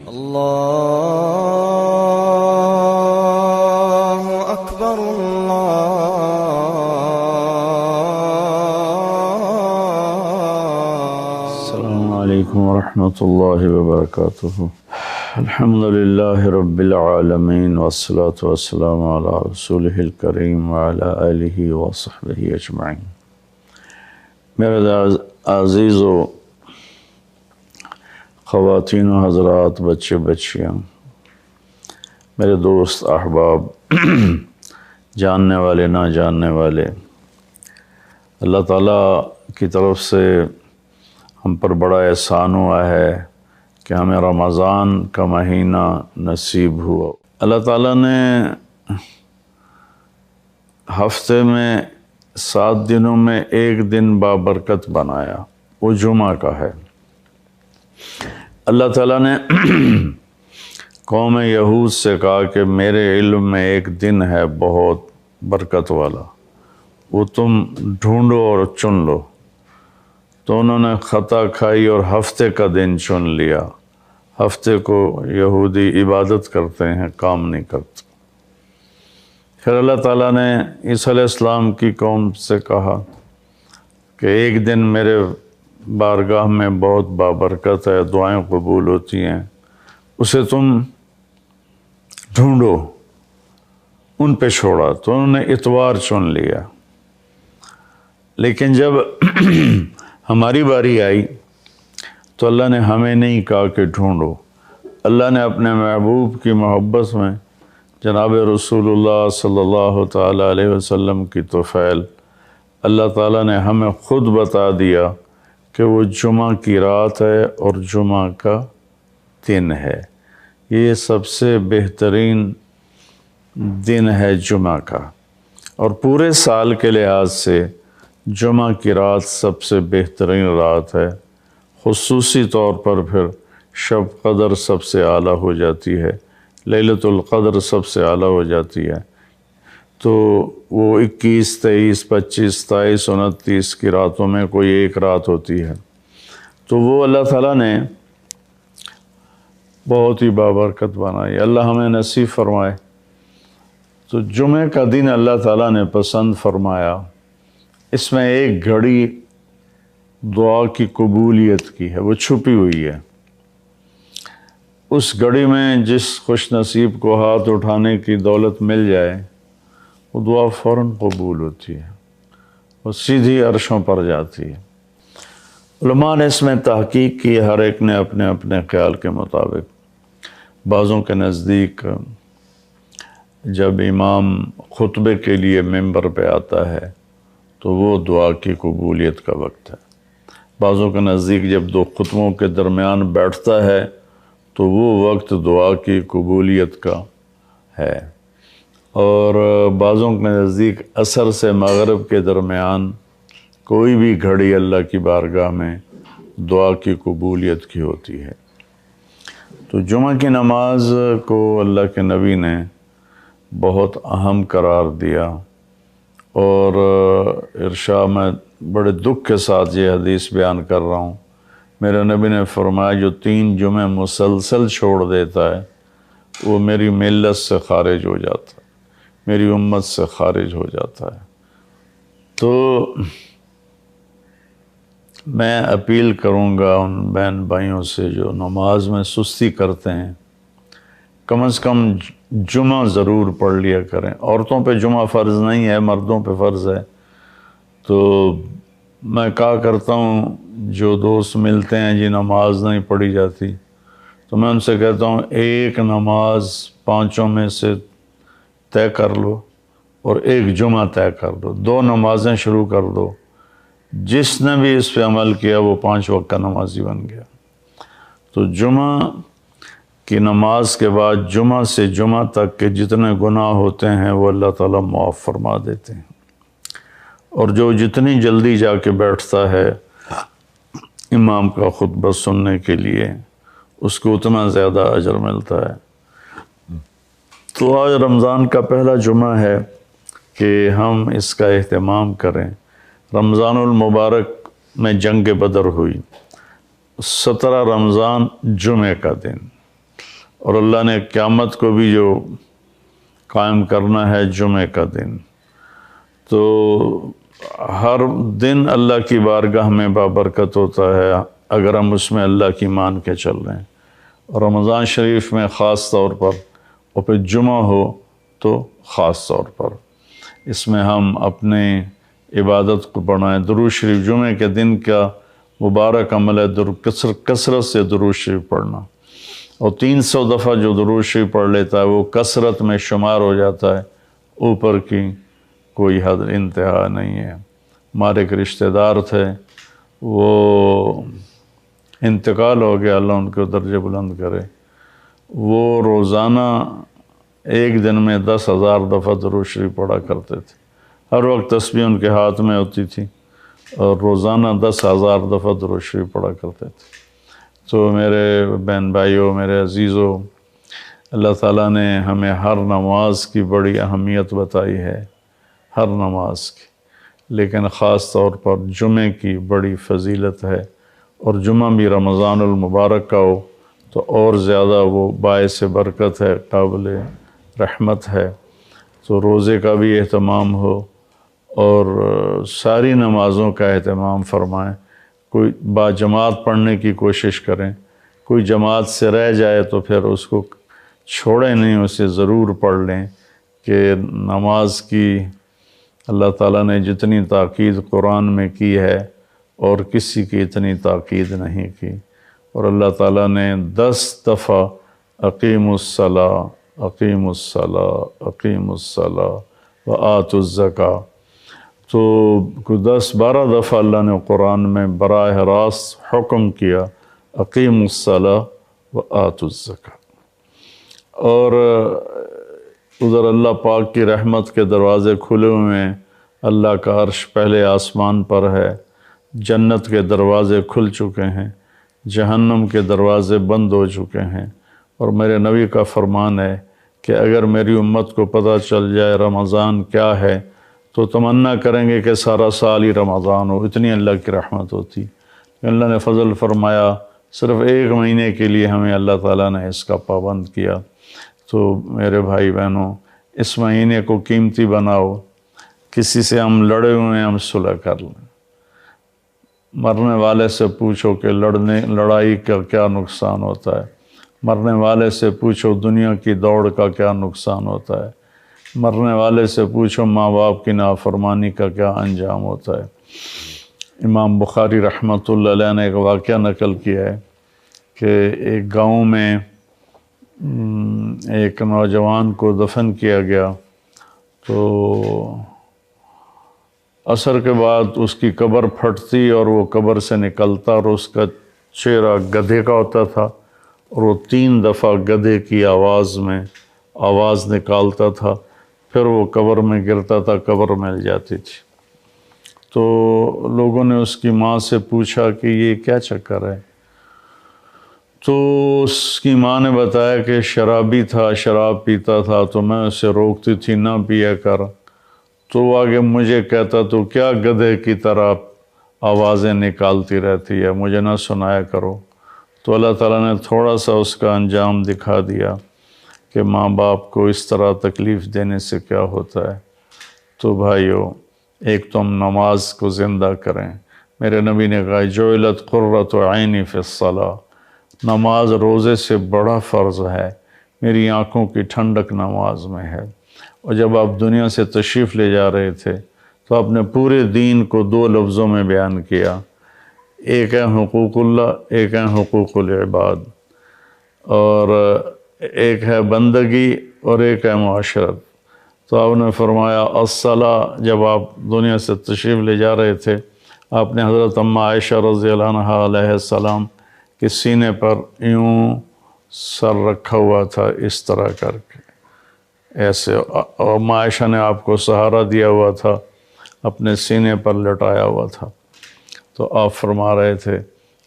الله أكبر السلام علیکم ورحمۃ اللہ وبرکاتہ۔ الحمد للہ رب العالمین والصلاة والسلام علی رسولہ الکریم وعلی آلہ وصحبہ اجمعین۔ میرے عزیز و خواتین و حضرات، بچے بچیاں، میرے دوست احباب، جاننے والے نہ جاننے والے، اللہ تعالیٰ کی طرف سے ہم پر بڑا احسان ہوا ہے کہ ہمیں رمضان کا مہینہ نصیب ہوا۔ اللہ تعالیٰ نے ہفتے میں 7 دنوں میں ایک دن بابرکت بنایا، وہ جمعہ کا ہے۔ اللہ تعالیٰ نے قوم یہود سے کہا کہ میرے علم میں ایک دن ہے بہت برکت والا، وہ تم ڈھونڈو اور چن لو۔ تو انہوں نے خطا کھائی اور ہفتے کا دن چن لیا۔ ہفتے کو یہودی عبادت کرتے ہیں، کام نہیں کرتے۔ پھر اللہ تعالیٰ نے عیسیٰ علیہ السلام کی قوم سے کہا کہ ایک دن میرے بارگاہ میں بہت بابرکت ہے، دعائیں قبول ہوتی ہیں، اسے تم ڈھونڈو۔ ان پہ چھوڑا تو انہوں نے اتوار چن لیا۔ لیکن جب ہماری باری آئی تو اللہ نے ہمیں نہیں کہا کہ ڈھونڈو۔ اللہ نے اپنے محبوب کی محبت میں جناب رسول اللہ صلی اللہ تعالیٰ علیہ وسلم کی طفیل اللہ تعالیٰ نے ہمیں خود بتا دیا کہ وہ جمعہ کی رات ہے اور جمعہ کا دن ہے۔ یہ سب سے بہترین دن ہے جمعہ کا، اور پورے سال کے لحاظ سے جمعہ کی رات سب سے بہترین رات ہے۔ خصوصی طور پر پھر شب قدر سب سے اعلیٰ ہو جاتی ہے، لیلۃ القدر سب سے اعلیٰ ہو جاتی ہے۔ تو وہ 21، 23، 25، 27، 29 کی راتوں میں کوئی ایک رات ہوتی ہے، تو وہ اللہ تعالیٰ نے بہت ہی بابرکت بنائی۔ اللہ ہمیں نصیب فرمائے۔ تو جمعہ کا دن اللہ تعالیٰ نے پسند فرمایا۔ اس میں ایک گھڑی دعا کی قبولیت کی ہے، وہ چھپی ہوئی ہے۔ اس گھڑی میں جس خوش نصیب کو ہاتھ اٹھانے کی دولت مل جائے، وہ دعا فوراً قبول ہوتی ہے، وہ سیدھی عرشوں پر جاتی ہے۔ علماء نے اس میں تحقیق کی، ہر ایک نے اپنے اپنے خیال کے مطابق۔ بعضوں کے نزدیک جب امام خطبے کے لیے ممبر پہ آتا ہے تو وہ دعا کی قبولیت کا وقت ہے۔ بعضوں کے نزدیک جب 2 خطبوں کے درمیان بیٹھتا ہے تو وہ وقت دعا کی قبولیت کا ہے۔ اور بعضوں کے نزدیک عصر سے مغرب کے درمیان کوئی بھی گھڑی اللہ کی بارگاہ میں دعا کی قبولیت کی ہوتی ہے۔ تو جمعہ کی نماز کو اللہ کے نبی نے بہت اہم قرار دیا، اور ارشاد میں بڑے دکھ کے ساتھ یہ حدیث بیان کر رہا ہوں۔ میرے نبی نے فرمایا جو 3 جمعے مسلسل چھوڑ دیتا ہے وہ میری ملت سے خارج ہو جاتا ہے، میری امت سے خارج ہو جاتا ہے۔ تو میں اپیل کروں گا ان بہن بھائیوں سے جو نماز میں سستی کرتے ہیں، کم از کم جمعہ ضرور پڑھ لیا کریں۔ عورتوں پہ جمعہ فرض نہیں ہے، مردوں پہ فرض ہے۔ تو میں کہا کرتا ہوں، جو دوست ملتے ہیں جی نماز نہیں پڑھی جاتی، تو میں ان سے کہتا ہوں ایک نماز 5 میں سے طے کر لو اور ایک جمعہ طے کر دو، 2 نمازیں شروع کر دو۔ جس نے بھی اس پہ عمل کیا وہ 5 وقت کا نمازی بن گیا۔ تو جمعہ کی نماز کے بعد جمعہ سے جمعہ تک کے جتنے گناہ ہوتے ہیں وہ اللہ تعالیٰ معاف فرما دیتے ہیں، اور جو جتنی جلدی جا کے بیٹھتا ہے امام کا خطبہ سننے کے لیے اس کو اتنا زیادہ اجر ملتا ہے۔ تو آج رمضان کا پہلا جمعہ ہے کہ ہم اس کا اہتمام کریں۔ رمضان المبارک میں جنگ بدر ہوئی، 17 رمضان جمعہ کا دن، اور اللہ نے قیامت کو بھی جو قائم کرنا ہے جمعے کا دن، تو ہر دن اللہ کی بارگاہ میں بابرکت ہوتا ہے اگر ہم اس میں اللہ کی مان کے چل رہے ہیں۔ اور رمضان شریف میں خاص طور پر، اور پھر جمعہ ہو تو خاص طور پر، اس میں ہم اپنے عبادت کو بڑھائیں۔ درود شریف جمعے کے دن کا مبارک عمل ہے کثرت سے درود شریف پڑھنا، اور 300 دفعہ جو درود شریف پڑھ لیتا ہے وہ کثرت میں شمار ہو جاتا ہے، اوپر کی کوئی حد انتہا نہیں ہے۔ ہمارے ایک رشتہ دار تھے، وہ انتقال ہو گیا، اللہ ان کو درجہ بلند کرے۔ وہ روزانہ ایک دن میں 10,000 دفعہ درود شریف پڑھا کرتے تھے، ہر وقت تسبیح ان کے ہاتھ میں ہوتی تھی، اور روزانہ 10,000 دفعہ درود شریف پڑھا کرتے تھے۔ تو میرے بہن بھائیوں، میرے عزیزوں، اللہ تعالیٰ نے ہمیں ہر نماز کی بڑی اہمیت بتائی ہے، ہر نماز کی، لیکن خاص طور پر جمعے کی بڑی فضیلت ہے، اور جمعہ بھی رمضان المبارک کا ہو تو اور زیادہ وہ باعث برکت ہے، قابل رحمت ہے۔ تو روزے کا بھی اہتمام ہو، اور ساری نمازوں کا اہتمام فرمائیں، کوئی با جماعت پڑھنے کی کوشش کریں، کوئی جماعت سے رہ جائے تو پھر اس کو چھوڑیں نہیں، اسے ضرور پڑھ لیں، کہ نماز کی اللہ تعالیٰ نے جتنی تاکید قرآن میں کی ہے اور کسی کی اتنی تاکید نہیں کی۔ اور اللہ تعالیٰ نے 10 دفعہ اقیم الصلاۃ، اقیم الصلاۃ، اقیم الصلاۃ وآتوا الزکاۃ، تو 10-12 دفعہ اللہ نے قرآن میں براہ راست حکم کیا اقیم الصلاۃ وآتوا الزکاۃ۔ اور ادھر اللہ پاک کی رحمت کے دروازے کھلے ہوئے ہیں، اللہ کا عرش پہلے آسمان پر ہے، جنت کے دروازے کھل چکے ہیں، جہنم کے دروازے بند ہو چکے ہیں۔ اور میرے نبی کا فرمان ہے کہ اگر میری امت کو پتہ چل جائے رمضان کیا ہے تو تمنا کریں گے کہ سارا سال ہی رمضان ہو، اتنی اللہ کی رحمت ہوتی۔ اللہ نے فضل فرمایا، صرف 1 مہینے کے لیے ہمیں اللہ تعالیٰ نے اس کا پابند کیا۔ تو میرے بھائی بہنوں، اس مہینے کو قیمتی بناؤ، کسی سے ہم لڑے ہوئے ہیں ہم صلح کر لیں، مرنے والے سے پوچھو کہ لڑائی کا کیا نقصان ہوتا ہے، مرنے والے سے پوچھو دنیا کی دوڑ کا کیا نقصان ہوتا ہے، مرنے والے سے پوچھو ماں باپ کی نافرمانی کا کیا انجام ہوتا ہے۔ امام بخاری رحمۃ اللہ علیہ نے ایک واقعہ نقل کیا ہے کہ ایک گاؤں میں ایک نوجوان کو دفن کیا گیا، تو عصر کے بعد اس کی قبر پھٹتی اور وہ قبر سے نکلتا، اور اس کا چہرہ گدھے کا ہوتا تھا، اور وہ 3 دفعہ گدھے کی آواز نکالتا تھا، پھر وہ قبر میں گرتا تھا، قبر مل جاتی تھی۔ تو لوگوں نے اس کی ماں سے پوچھا کہ یہ کیا چکر ہے؟ تو اس کی ماں نے بتایا کہ شرابی تھا، شراب پیتا تھا، تو میں اسے روکتی تھی نہ پیا کر، تو وہ آگے مجھے کہتا تو کیا گدھے کی طرح آوازیں نکالتی رہتی ہے، مجھے نہ سنایا کرو۔ تو اللہ تعالیٰ نے تھوڑا سا اس کا انجام دکھا دیا کہ ماں باپ کو اس طرح تکلیف دینے سے کیا ہوتا ہے۔ تو بھائیو، ایک تو ہم نماز کو زندہ کریں۔ میرے نبی نے کہا جعلت قرۃ عینی فی الصلاۃ، نماز روزے سے بڑا فرض ہے، میری آنکھوں کی ٹھنڈک نماز میں ہے۔ اور جب آپ دنیا سے تشریف لے جا رہے تھے تو آپ نے پورے دین کو 2 لفظوں میں بیان کیا، ایک ہے حقوق اللہ، ایک ہے حقوق العباد، اور ایک ہے بندگی اور ایک ہے معاشرت۔ تو آپ نے فرمایا الصلاۃ، جب آپ دنیا سے تشریف لے جا رہے تھے آپ نے حضرت اماں عائشہ رضی اللہ عنہا علیہ السلام کے سینے پر یوں سر رکھا ہوا تھا، اس طرح کر کے ایسے، اور اماں عائشہ نے آپ کو سہارا دیا ہوا تھا، اپنے سینے پر لٹایا ہوا تھا۔ تو آپ فرما رہے تھے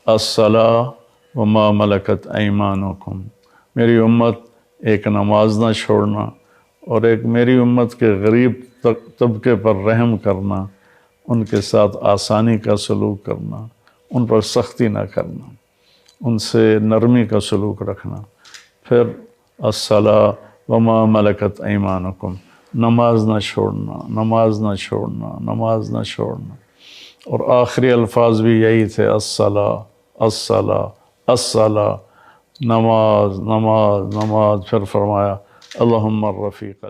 الصلاۃ وما ملکت ایمانکم، میری امت ایک نماز نہ چھوڑنا، اور ایک میری امت کے غریب طبقے پر رحم کرنا، ان کے ساتھ آسانی کا سلوک کرنا، ان پر سختی نہ کرنا، ان سے نرمی کا سلوک رکھنا۔ پھر الصلاۃ وما ملکت ایمانکم، نماز نہ چھوڑنا، نماز نہ چھوڑنا، نماز نہ چھوڑنا۔ اور آخری الفاظ بھی یہی تھے، الصلاۃ الصلاۃ الصلاۃ، نماز نماز نماز۔ پھر فرمایا اللہم الرفیق